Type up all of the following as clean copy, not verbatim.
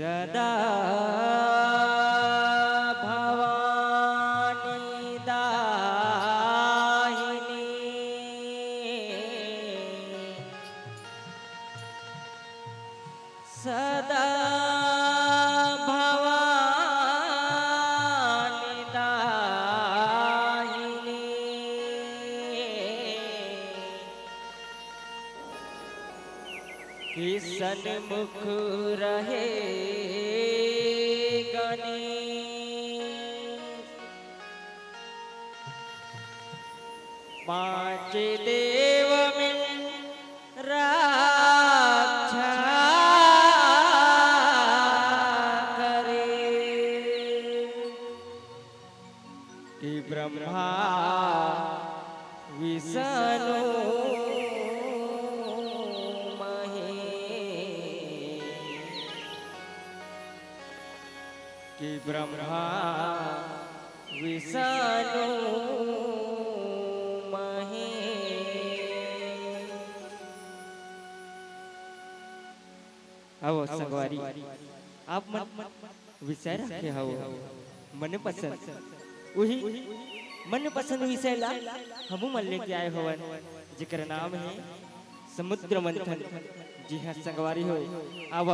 सदा भवानी दाहिनी सदा भवानी दाहिनी कि सन्मुख रहे पांच देव में रक्षा करे कि ब्रह्मा विष्णु कि ब्रह्मा विष्णु आओ संगवारी आप विषय रखे हो मन पसंद वही मन पसंद विषय ला हम मन लेके आए हो जिकर नाम है समुद्र मंथन। जी हाँ संगवारी हो आओ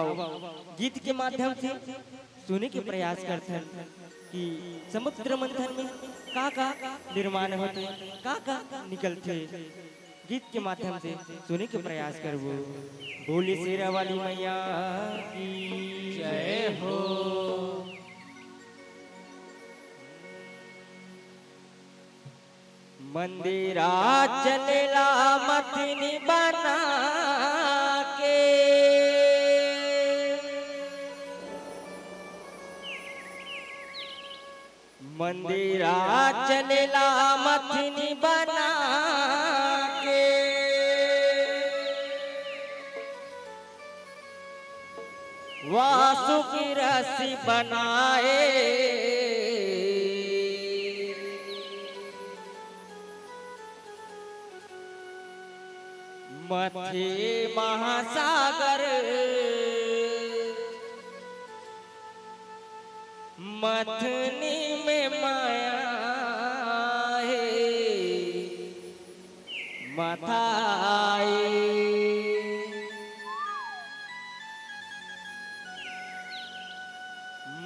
गीत के माध्यम से सुने के प्रयास करते हैं कि समुद्र मंथन में का निर्माण होते का निकलते गीत के माध्यम से सुने के प्रयास करबो। बोली शेरा वाली मैया की जय हो। मंदिरा चलेला मथनी बना के मंदिरा चलेला मथनी बना के वासु की रस्सी बनाए मथे महासागर मथनी में माया है मथाए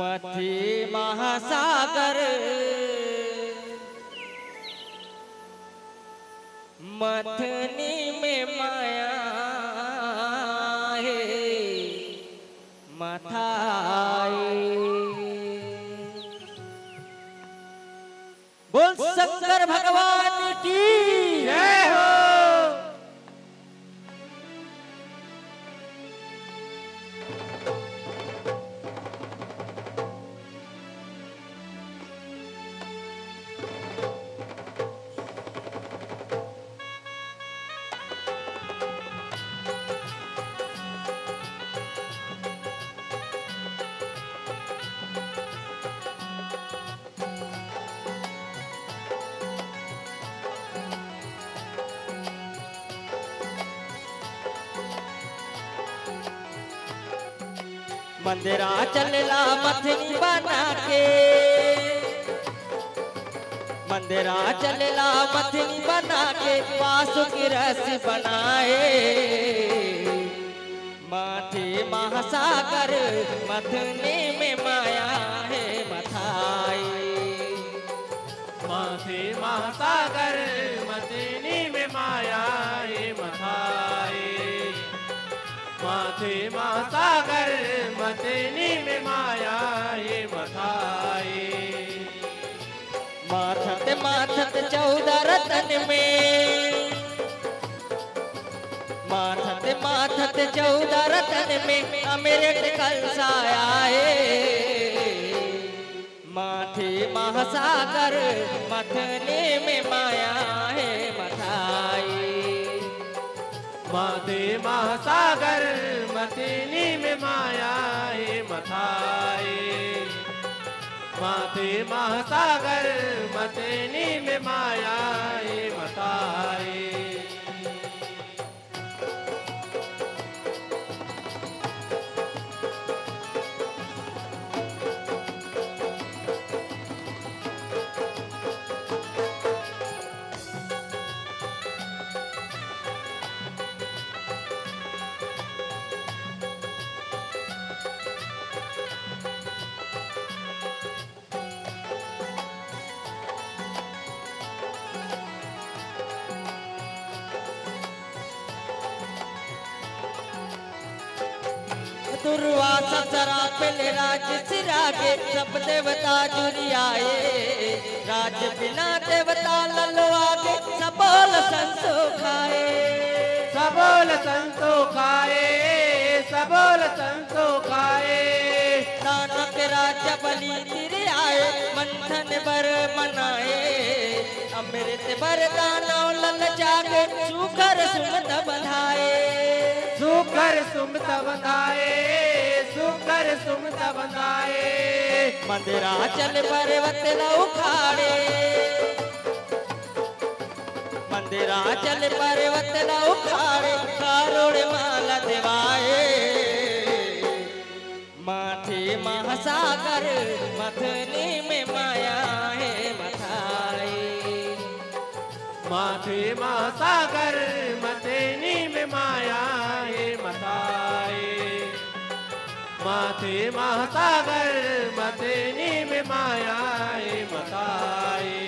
मथे महासागर मथनी में माया है मथाए। बोल शंकर भगवान की जय हो। मंदिरा चलला मथनी बना के मंदिरा चलला मथनी बना के वासु की रस्सी बनाए माथे महासागर मथनी में माया है मथाई माथे महासागर मथनी में माया है मथाई माथे महासागर मथनी में माया ये मथाए। माथत माथत 14 रतन में माथत माथत 14 रतन में अमृत कलसाया है माथे महासागर मथनी में माया है मथाई माथे महासागर मथनी में माया ये मथाए माथे महासागर मथनी में माया ये मथाए। दुर्वासा सरापिल राज सिरागे सब देवता जुरियाए राज बिना देवता ललवागे सबोल संसो खाए सबोल संतो खाए सबोल संतो खाए दानक राजा बलि तिर आए मंथन बर मनाए अमृत बर दानव लल जागे सुकर सुमत बधाए सुकर सुमत बंधाए सुकर सुमत बंधाए मंदिरा चल पर्वत लौ खाड़े मंदिरा चल पर्वत लौ खाड़े कारोड़ माला देवाए माथे महासागर मथनी में माया है मथाए माथे महासागर मथेनी में माया है मथाए माथे महासागर मथेनी में माया है मथाए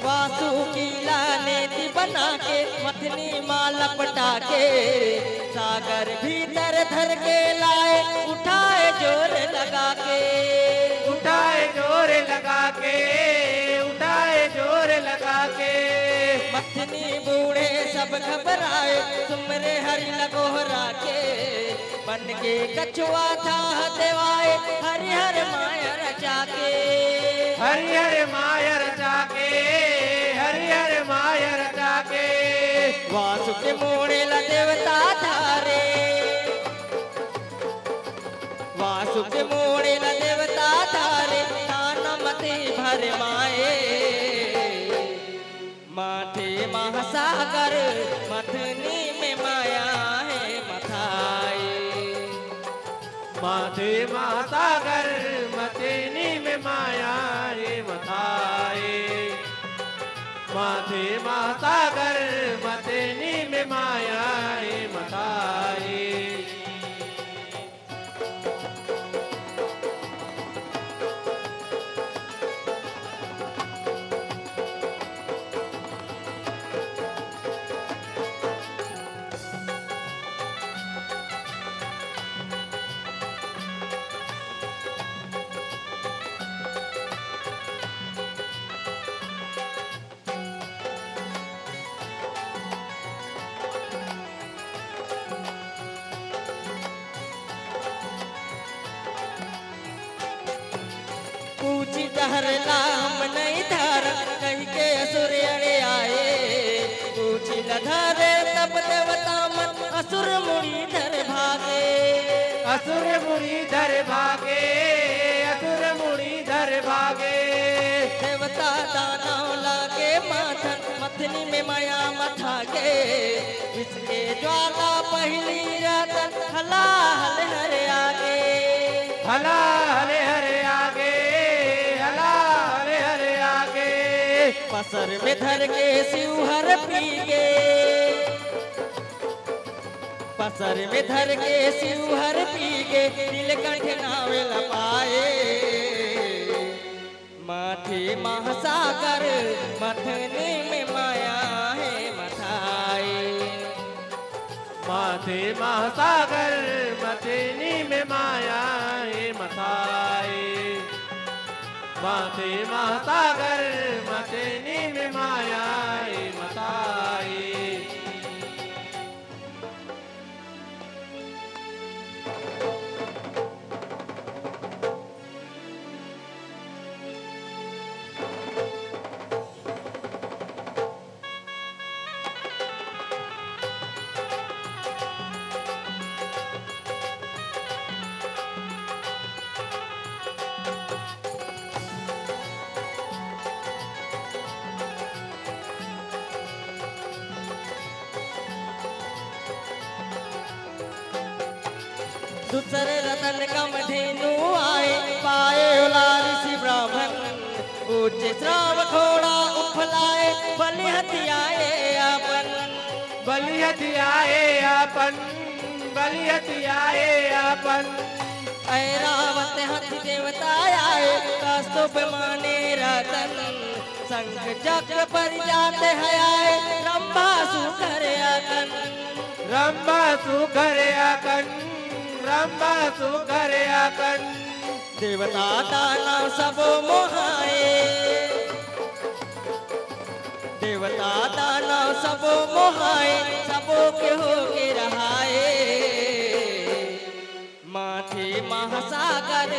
वासु की लानेती बना के मथनी माल लपटा के सागर भीतर धर के लाए उठाए जोर लगा के उठाए जोर लगा के उठाए जोर लगा के मथनी बूढ़े सब घबराए सुमरे हरि लगोहरा के बन के कछुआ था देवाए हरिहर माया रचा के हरिहर माया रचा के हरिहर माया रचा के वासु के मोड़े ला देवता धारे वासु के मोड़े ला देवता धारे ताना मते भर माए माथे महासागर मथनी में माया है मथाए माथे महासागर मथेनी में माया है मथाए माथे महासागर मथेनी में माया है मथाए पूछी धर लाम नहीं धर कहीं के असुर अड़े आए पूछी न धरे तब देवता मन असुर मुड़ी धर भागे असुर मुड़ीधर भागे असुर मुड़ीधर भागे देवता दानव लागे माथन मथनी में माया मथा के इसके ज्वाला पहली रातन हला हल हर आगे हला हरे हरे आगे हला हरे हरे आगे पसर में धर के शिवहर पीगे पसर में धर के शिवहर पीगे नीलकंठ नावे लपाए माथे महासागर मथनी में माया है मथाए माथे महासागर मथेनी में माया है मथाए माथे महासागर मथेनी में माया है मथाए दूसरे रतन कम धेनु आए पाए उला ऋषि ब्राह्मण ऊंचे श्राव घोड़ा उफलाए बलि हथियाए अपन बलि हथियाए अपन बलि हथियाए अपन ऐरावत हाथी देवता आए कस्तुभ माने रतन शंख चक्र पर जाते हैं आए रंभा सुकर अकन रंभा सुकर अकन रंभा सुकर अकन देवता दानव सब मोहाए देवता दानव सब मोहाए सबो के हो के रहाए माथे महासागर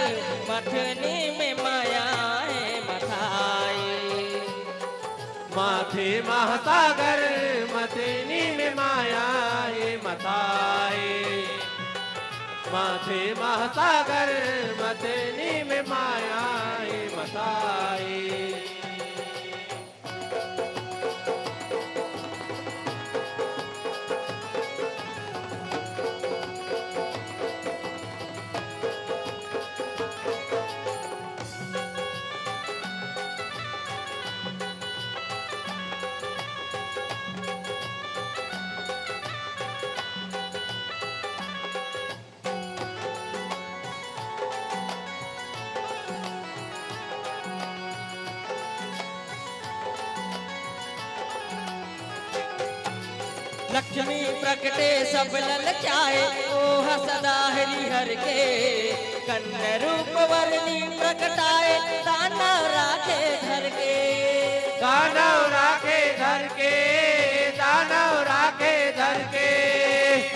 मथने में मायाए मथाए माथे महासागर मथनी में मायाए मथाए माथे महासागर मथनी में मायाए मथाए लक्ष्मी प्रकटे सब ललचाए ओह सदा हरिहर के कन्या रूप वर्णी प्रकटाए दानव राखे घर के दानव राखे घर के दानव राखे घर के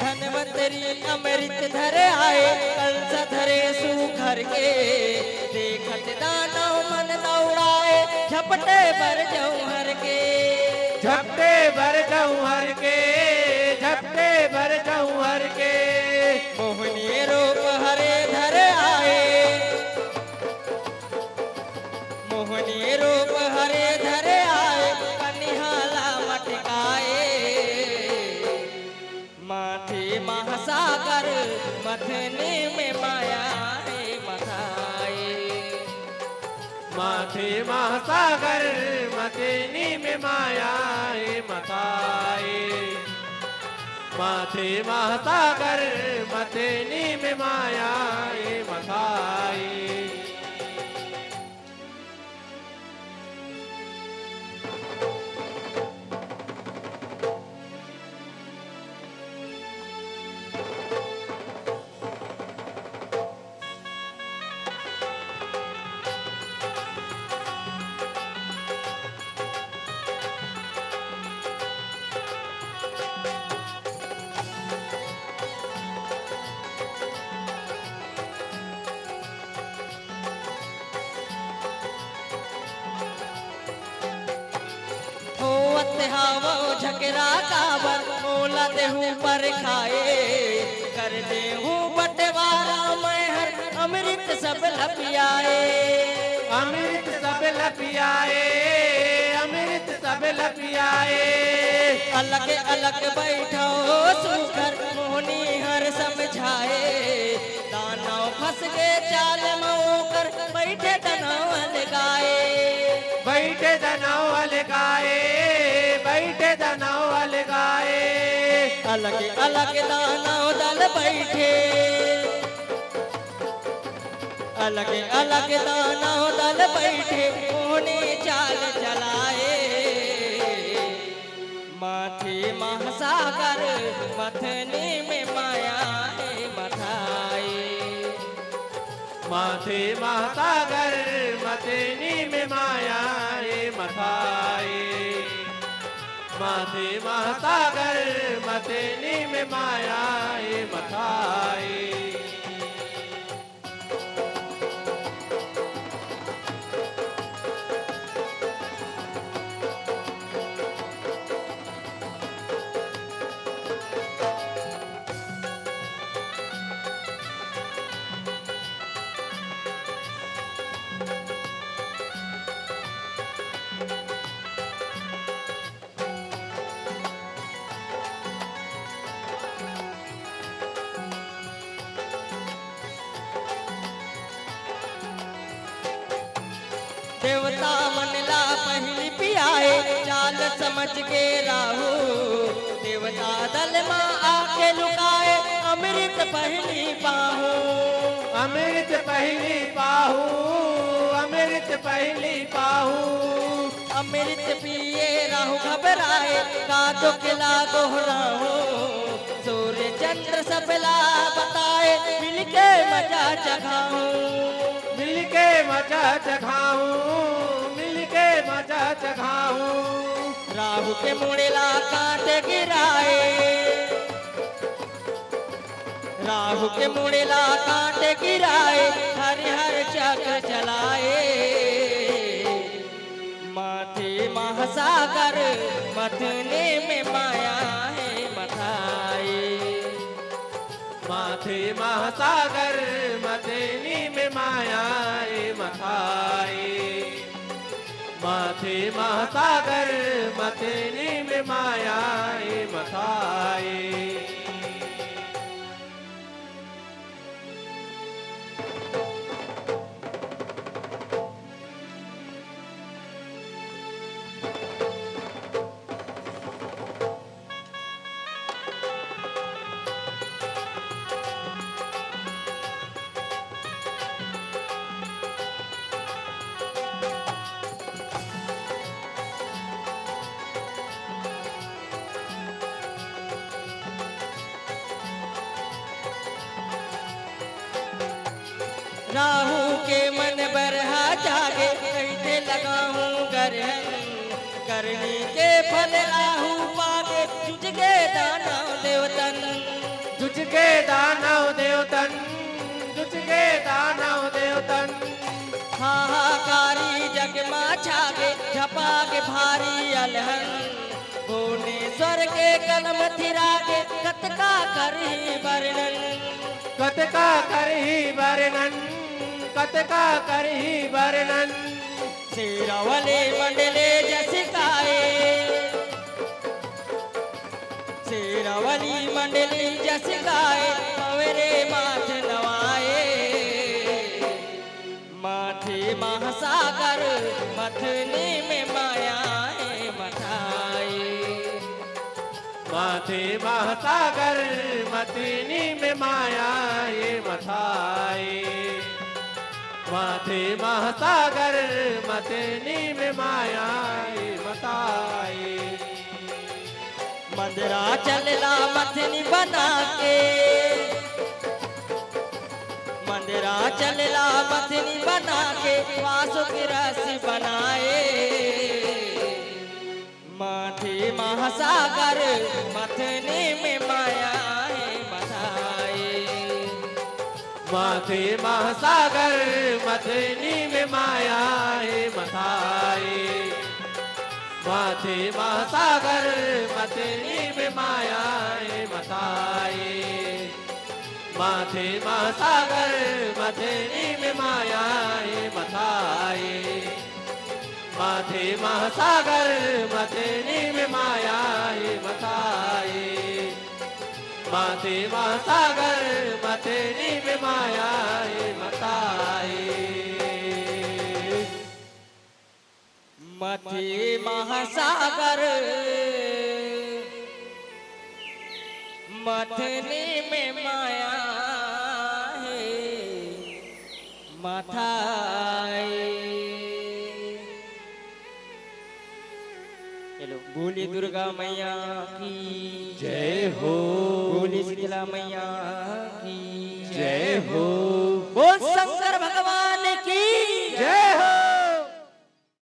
धनवंतरी अमृत धरे आए कंस धरे सुघर के देखत दानव मन दौड़ाए झपटे पर जौहर के झपटे भर जौहर के झपटे भर जौहर के मोहनी रूप हरे धरे आए मोहनी रूप हरे धरे आए कनिहाला मटकाए माथे महासागर मथने में मायाए मथाए माथे महासागर मथनी में मायाए मथाए माथे महासागर मथनी में मायाए मथाए हावो झकरा काबर मोला देहू पर खाए कर देहू बंटवारा मैं हर अमृत सब लपियाए अमृत सब लपियाए अमृत सब लपियाए अलग अलग बैठो सुकर मोहनी हर समझाए दानव फंस गए चाल मऊकर बैठे दनाव लगाए बैठे दनाव लगाए बैठे दनाव लगाए अलग अलग दानव दल बैठे अलग अलग दानव दल बैठे मोहनी चाल चलाए माथे महासागर मथने में मायाए मथाए माथे महासागर मथनी में मायाए मथाए माथे महासागर मथनी में मायाए मथाए देवता मनला पहली पियाए चाल समझ के राहु देवता दल माँ आके लुकाए अमृत पहली पाहू अमृत पहली पाहू अमृत पहली पाहू अमृत पिए राहु घबराए कादो किला दोहराहू सूर्य चंद्र सबला बताए मिलके मजा चखाऊं मिलके मजा चखाऊं मिलके मजा चखाऊं राहु के मुड़ेला कांटे गिराए राहु के मुड़ेला कांटे गिराए हरिहर चक्र चलाए माथे महासागर मथने में माया है मथाए माथे महासागर मथनी में माया मथाए माथे महासागर मथनी में माया मथाए राहु के मन बरहा जागे कैसे लगाऊं गरहन करनी के फल राहु पागे जुझ के दानव देवतन जुझ के दानव देवतन जुझ के दानव देवतन हाहाकारी जग माँ छागे झपा के भारी अलहन भुवनेश्वर के कलम थिरागे कतका करही वर्णन कतका करही वर्णन कतका करही वर्णन शेरावले मंडले जसिकाए शेरावली मंडली जसिकाए पवरे माथ नवाए माथे महासागर मथने में माया है मथाए माथे महासागर मथनी में माया मथाए माथे महासागर मथनी में माया मथाए मंदिरा चलला मथनी बना के मंदिरा चलला मथनी बना के वासु की रस बनाए माथे महासागर मथने में माया है मथाए माथे महासागर मथनी में माया मथाए माथे महासागर मथनी में माया मथाए माथे महासागर मथनी में माया मथाए माथे महासागर मथनी में माया मथाए माथे महासागर मथनी में माया मथाए मथे महासागर मथने में माया है मथाए चलो बोली दुर्गा मैया की जय हो बोली शीतला मैया की जय हो।